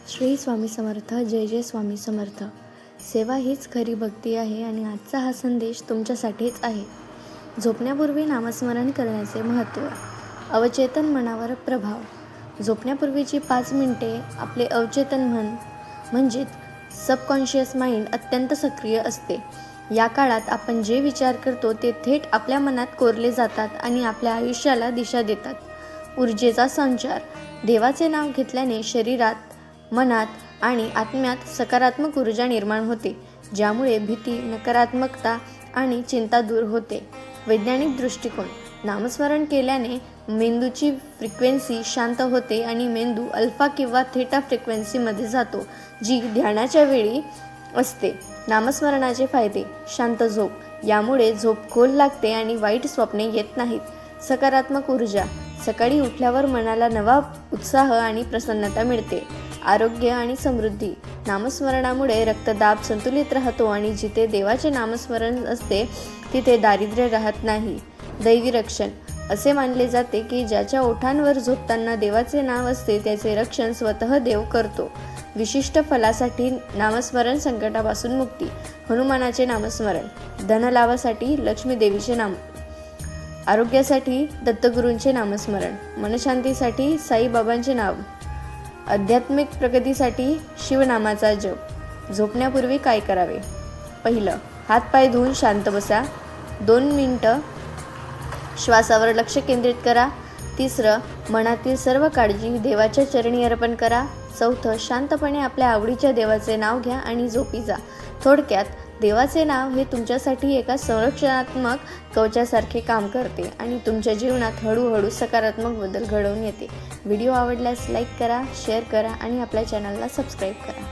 श्री स्वामी समर्थ. जय जय स्वामी समर्थ. सेवा हीच खरी भक्ती आहे आणि आजचा हा संदेश तुमच्यासाठीच आहे. झोपण्यापूर्वी नामस्मरण करण्याचे महत्त्व. अवचेतन मनावर प्रभाव. झोपण्यापूर्वीची 5 मिनिटे आपले अवचेतन म्हणजेच सबकॉन्शियस माइंड अत्यंत सक्रिय असते. या काळात आपण जे विचार करतो ते थेट आपल्या मनात कोरले जातात आणि आपल्या आयुष्याला दिशा देतात. ऊर्जेचा संचार. देवाचे नाव घेतल्याने शरीरात, मनात आणि आत्म्यात सकारात्मक ऊर्जा निर्माण होते, ज्यामुळे भीती, नकारात्मकता आणि चिंता दूर होते. वैज्ञानिक दृष्टिकोन. नामस्मरण केल्याने मेंदूची फ्रिक्वेन्सी शांत होते आणि मेंदू अल्फा किंवा थेटा फ्रिक्वेन्सीमध्ये जातो, जी ध्यानाच्या वेळी असते. नामस्मरणाचे फायदे. शांत झोप. यामुळे झोप खोल लागते आणि वाईट स्वप्ने येत नाहीत. सकारात्मक ऊर्जा. सकाळी उठल्यावर मनाला नवा उत्साह आणि प्रसन्नता मिळते. आरोग्य आणि समृद्धी. नामस्मरणामुळे रक्तदाब संतुलित राहतो आणि जिथे देवाचे नामस्मरण असते तिथे दारिद्र्य राहत नाही. दैवी रक्षण. असे मानले जाते की ज्याच्या ओठांवर झोपताना देवाचे नाव असते त्याचे रक्षण स्वतः देव करतो. विशिष्ट फलासाठी नामस्मरण. संकटापासून मुक्ती. हनुमानाचे नामस्मरण. धनलाभासाठी लक्ष्मी देवीचे नाम. आरोग्यासाठी दत्तगुरूंचे नामस्मरण. मनशांतीसाठी साईबाबांचे नाव. आध्यात्मिक प्रगतीसाठी शिवनामाचा जप. झोपण्यापूर्वी काय करावे. पहिलं, हातपाय धुवून शांत बसा. 2 मिनिटं श्वासावर लक्ष केंद्रित करा. तिसरं, मनातील सर्व काळजी देवाच्या चरणी अर्पण करा. चौथं, शांतपणे आपल्या आवडीच्या देवाचे नाव घ्या आणि झोपी जा. थोडक्यात, देवाचे नाव हे तुमच्यासाठी एका संरक्षणात्मक कवचासारखे काम करते आणि तुमच्या जीवनात हळूहळू सकारात्मक बदल घडवून येते. व्हिडिओ आवडल्यास लाईक करा, शेअर करा आणि आपल्या चॅनलला सबस्क्राईब करा.